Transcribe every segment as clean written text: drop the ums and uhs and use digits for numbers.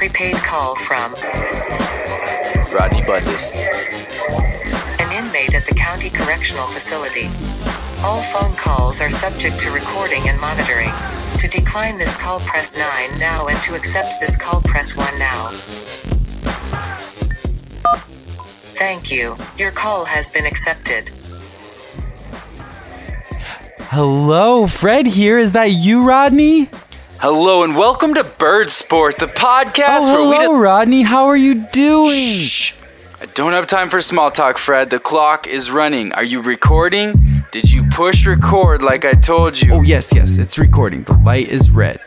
prepaid call from Rodney Bundus, an inmate at the county correctional facility. All phone calls are subject to recording and monitoring. To decline this call, press 9 now, and to accept this call, press 1 now. Thank you. Your call has been accepted. Hello, Fred here. Is that you, Rodney? Hello and welcome to BirdSport, the podcast Hello, Rodney. How are you doing? Shh! I don't have time for small talk, Fred. The clock is running. Are you recording? Did you push record like I told you? Oh, yes, it's recording. The light is red.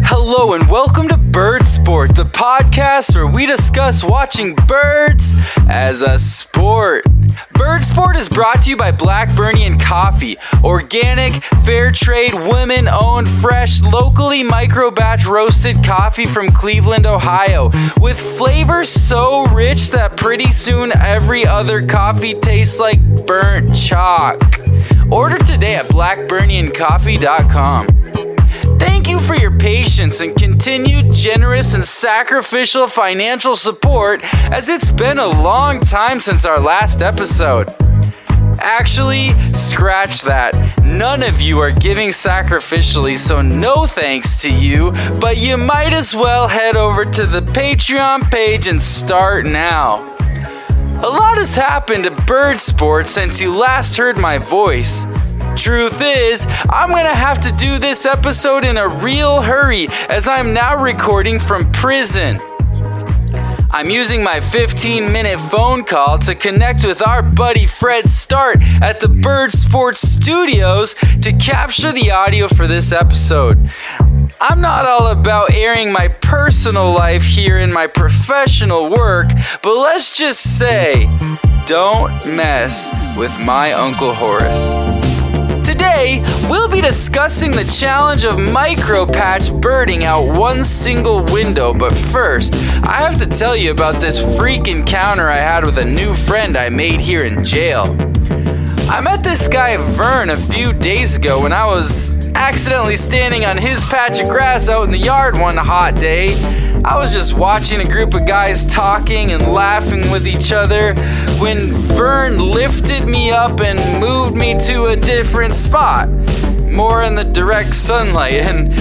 Hello and welcome to BirdSport, the podcast where we discuss watching birds as a sport. BirdSport is brought to you by Blackburnian Coffee, organic, fair trade, women-owned, fresh, locally micro-batch roasted coffee from Cleveland, Ohio, with flavors so rich that pretty soon every other coffee tastes like burnt chalk. Order today at blackburniancoffee.com. Thank you for your patience and continued generous and sacrificial financial support, as it's been a long time since our last episode. Actually, scratch that. None of you are giving sacrificially, so no thanks to you, but you might as well head over to the Patreon page and start now. A lot has happened to BirdSport since you last heard my voice. Truth is, I'm gonna have to do this episode in a real hurry, as I'm now recording from prison. I'm using my 15-minute phone call to connect with our buddy Fred Start at the BirdSport studios to capture the audio for this episode. I'm not all about airing my personal life here in my professional work, but let's just say, don't mess with my Uncle Horace. Today, we'll be discussing the challenge of micro-patch birding out one single window, but first, I have to tell you about this freak encounter I had with a new friend I made here in jail. I met this guy Vern a few days ago when I was accidentally standing on his patch of grass out in the yard one hot day. I was just watching a group of guys talking and laughing with each other when Vern lifted me up and moved me to a different spot, more in the direct sunlight, and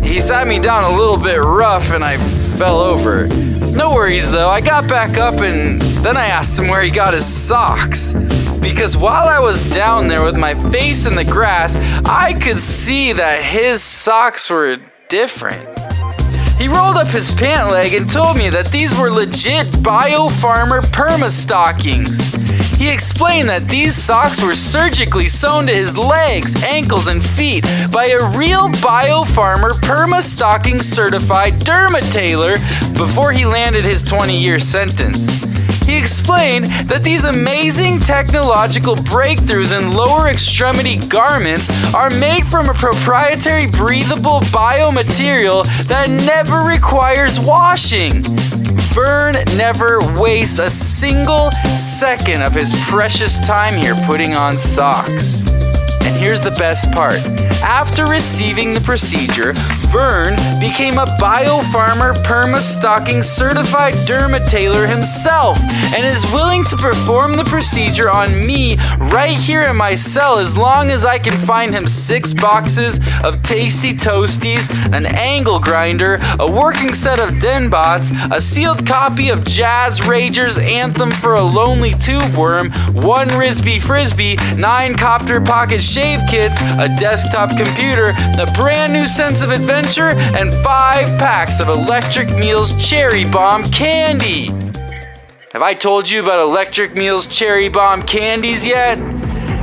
he sat me down a little bit rough and I fell over. No worries though, I got back up and then I asked him where he got his socks. Because while I was down there with my face in the grass, I could see that his socks were different. He rolled up his pant leg and told me that these were legit BioFarmer Perma stockings. He explained that these socks were surgically sewn to his legs, ankles, and feet by a real BioFarmer Perma stocking certified dermatailor before he landed his 20-year sentence. He explained that these amazing technological breakthroughs in lower extremity garments are made from a proprietary breathable biomaterial that never requires washing. Vern never wastes a single second of his precious time here putting on socks. And here's the best part. After receiving the procedure, Vern became a BioFarmer Perma Stocking certified dermatailor himself and is willing to perform the procedure on me right here in my cell as long as I can find him 6 boxes of tasty toasties, an angle grinder, a working set of Denbots, a sealed copy of Jazz Rager's Anthem for a Lonely Tube Worm, 1 Risby Frisbee, 9 Copter Pocket Shave Kits, a desktop computer, a brand new sense of adventure, and 5 packs of Electric Meals Cherry Bomb candy. Have I told you about Electric Meals Cherry Bomb candies yet?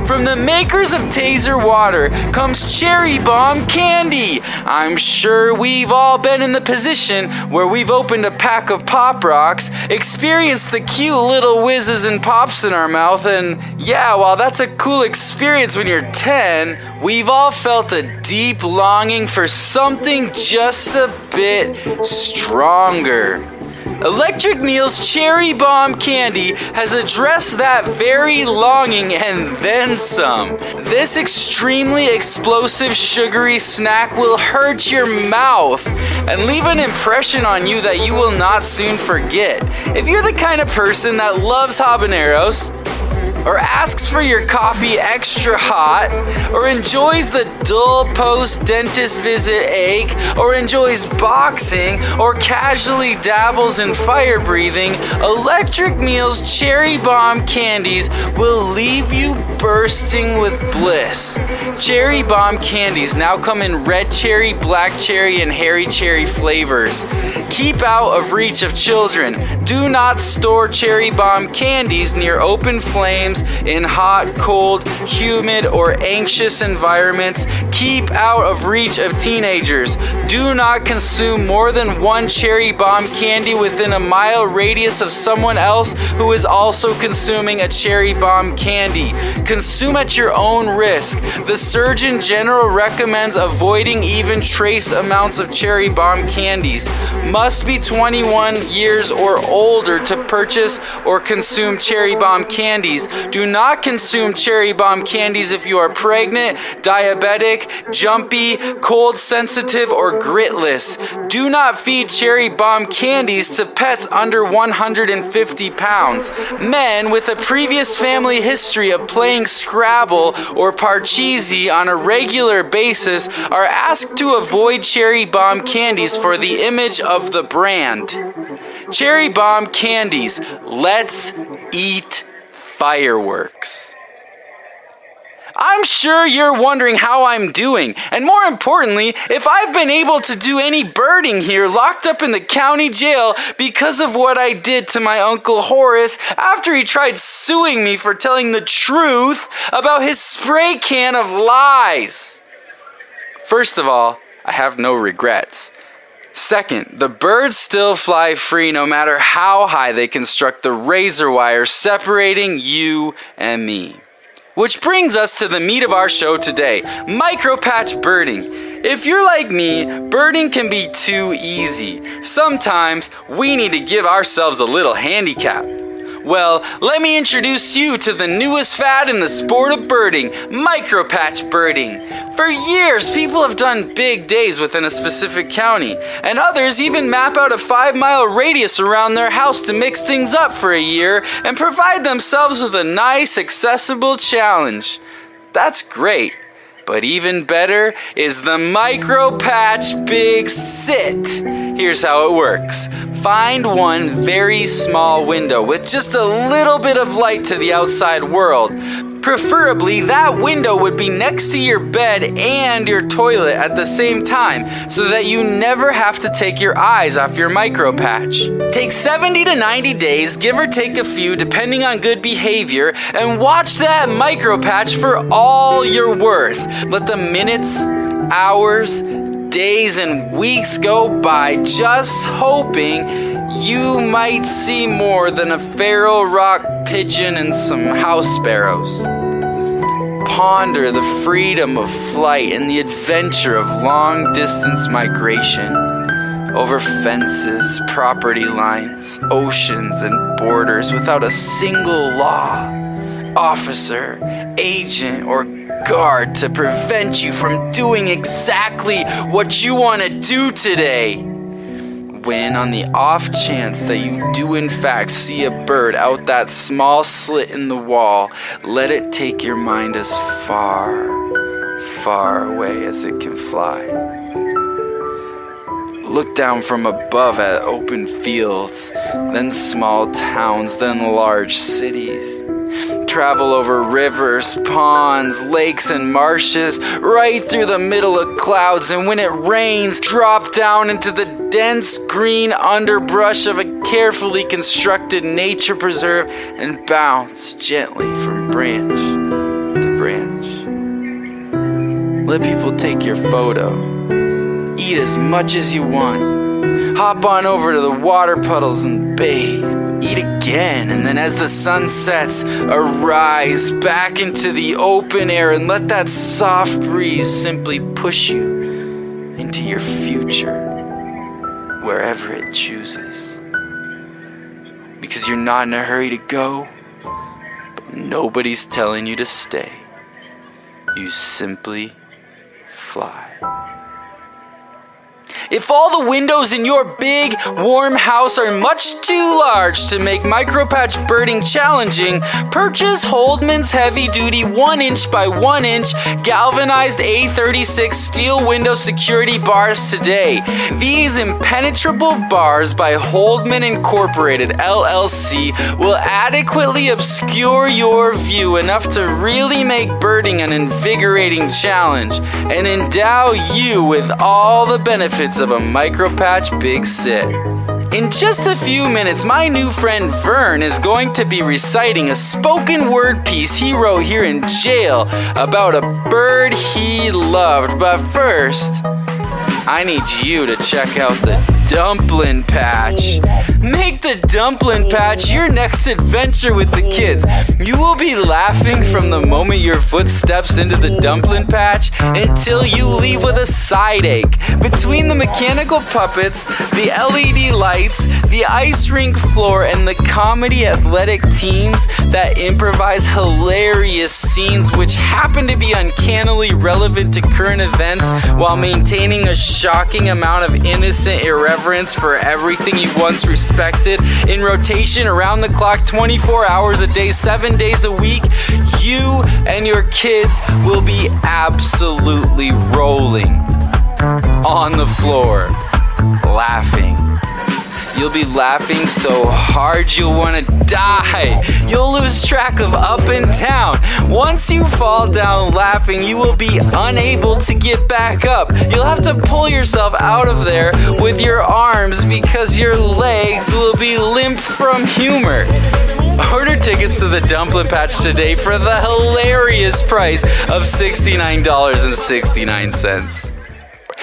From the makers of Taser Water comes Cherry Bomb candy. I'm sure we've all been in the position where we've opened a pack of Pop Rocks, experienced the cute little whizzes and pops in our mouth, and yeah, while that's a cool experience when you're 10, we've all felt a deep longing for something just a bit stronger. Electric Meal's Cherry Bomb Candy has addressed that very longing and then some. This extremely explosive sugary snack will hurt your mouth and leave an impression on you that you will not soon forget. If you're the kind of person that loves habaneros, or asks for your coffee extra hot, or enjoys the dull post-dentist visit ache, or enjoys boxing, or casually dabbles in fire breathing, Electric Meal's Cherry Bomb candies will leave you bursting with bliss. Cherry Bomb candies now come in red cherry, black cherry, and hairy cherry flavors. Keep out of reach of children. Do not store Cherry Bomb candies near open flames, in hot, cold, humid, or anxious environments. Keep out of reach of teenagers. Do not consume more than one Cherry Bomb candy within a mile radius of someone else who is also consuming a Cherry Bomb candy. Consume at your own risk. The Surgeon General recommends avoiding even trace amounts of Cherry Bomb candies. Must be 21 years or older to purchase or consume Cherry Bomb candies. Do not consume Cherry Bomb candies if you are pregnant, diabetic, jumpy, cold sensitive, or gritless. Do not feed Cherry Bomb candies to pets under 150 pounds. Men with a previous family history of playing Scrabble or Parcheesi on a regular basis are asked to avoid Cherry Bomb candies for the image of the brand. Cherry Bomb candies. Let's eat fireworks. I'm sure you're wondering how I'm doing, and more importantly, if I've been able to do any birding here locked up in the county jail because of what I did to my Uncle Horace after he tried suing me for telling the truth about his spray can of lies. First of all, I have no regrets. Second, the birds still fly free no matter how high they construct the razor wire separating you and me. Which brings us to the meat of our show today, micropatch birding. If you're like me, birding can be too easy. Sometimes we need to give ourselves a little handicap. Well, let me introduce you to the newest fad in the sport of birding, micropatch birding. For years, people have done big days within a specific county, and others even map out a 5-mile radius around their house to mix things up for a year and provide themselves with a nice, accessible challenge. That's great. But even better is the micropatch big sit. Here's how it works. Find one very small window with just a little bit of light to the outside world. Preferably, that window would be next to your bed and your toilet at the same time so that you never have to take your eyes off your micropatch. Take 70 to 90 days, give or take a few depending on good behavior, and watch that micropatch for all you're worth. Let the minutes, hours, days, and weeks go by just hoping you might see more than a feral rock pigeon and some house sparrows. Ponder the freedom of flight and the adventure of long-distance migration over fences, property lines, oceans, and borders without a single law, officer, agent, or guard to prevent you from doing exactly what you want to do today. When, on the off chance that you do in fact see a bird out that small slit in the wall, let it take your mind as far, far away as it can fly. Look down from above at open fields, then small towns, then large cities. Travel over rivers, ponds, lakes, and marshes, right through the middle of clouds, and when it rains, drop down into the dense green underbrush of a carefully constructed nature preserve and bounce gently from branch to branch. Let people take your photo. Eat as much as you want. Hop on over to the water puddles and bathe. Eat again, and then as the sun sets, arise back into the open air and let that soft breeze simply push you into your future, wherever it chooses. because you're not in a hurry to go, but nobody's telling you to stay. You simply fly. If all the windows in your big, warm house are much too large to make micropatch birding challenging, purchase Holdman's heavy-duty 1-inch by 1-inch galvanized A36 steel window security bars today. These impenetrable bars by Holdman Incorporated, LLC, will adequately obscure your view enough to really make birding an invigorating challenge and endow you with all the benefits of a micropatch big sit. In just a few minutes, my new friend Vern is going to be reciting a spoken word piece he wrote here in jail about a bird he loved. But first, I need you to check out the dumpling patch. Make the dumpling patch your next adventure with the kids. You will be laughing from the moment your foot steps into the dumpling patch until you leave with a side ache. Between the mechanical puppets, the LED lights, the ice rink floor, and the comedy athletic teams that improvise hilarious scenes which happen to be uncannily relevant to current events while maintaining a shocking amount of innocent irreverence for everything you once respected, in rotation around the clock 24 hours a day, 7 days a week, you and your kids will be absolutely rolling on the floor, laughing. You'll be laughing so hard you'll want to die. You'll lose track of up and down. Once you fall down laughing, you will be unable to get back up. You'll have to pull yourself out of there with your arms because your legs will be limp from humor. Order tickets to the Dumpling Patch today for the hilarious price of $69.69.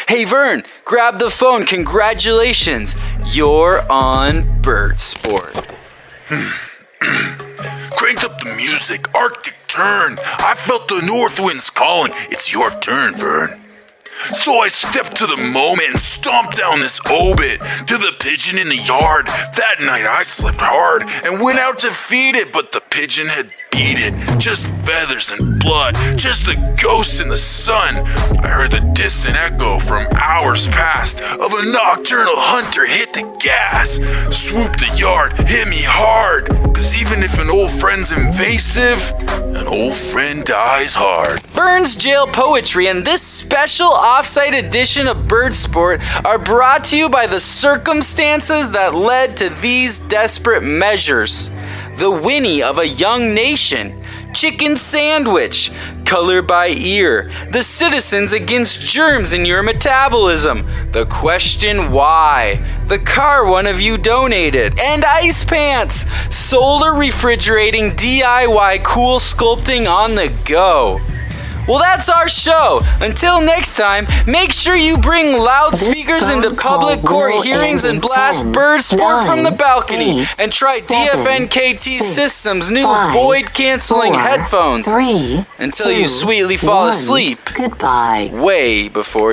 Hey Vern, grab the phone. Congratulations. You're on BirdSport. Crank up the music. Arctic turn. I felt the north winds calling. It's your turn, Vern. So I stepped to the moment and stomped down this obit to the pigeon in the yard. That night I slept hard and went out to feed it, but the pigeon had beat it. Just feathers and blood, just a ghost in the sun. I heard the distant echo from hours past of a nocturnal hunter hit the gas. Swooped the yard, hit me hard. Cause even if an old friend's invasive, an old friend dies hard. Vern's Jail Poetry and this special off-site edition of BirdSport are brought to you by the circumstances that led to these desperate measures. The whinny of a young nation, chicken sandwich, color by ear, the citizens against germs in your metabolism, the question why, the car one of you donated, and ice pants, solar refrigerating DIY cool sculpting on the go. Well, that's our show. Until next time, make sure you bring loudspeakers into public court hearings and blast BirdSport from the balcony and try DFNKT Systems' new void-canceling headphones until you sweetly fall asleep. Goodbye. Way before.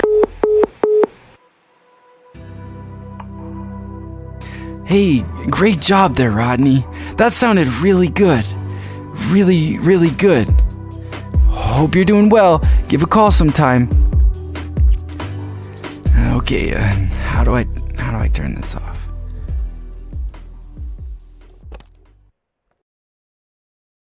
Hey, great job there, Rodney. That sounded really good. Really, really good. Hope you're doing well. Give a call sometime. Okay, how do I turn this off?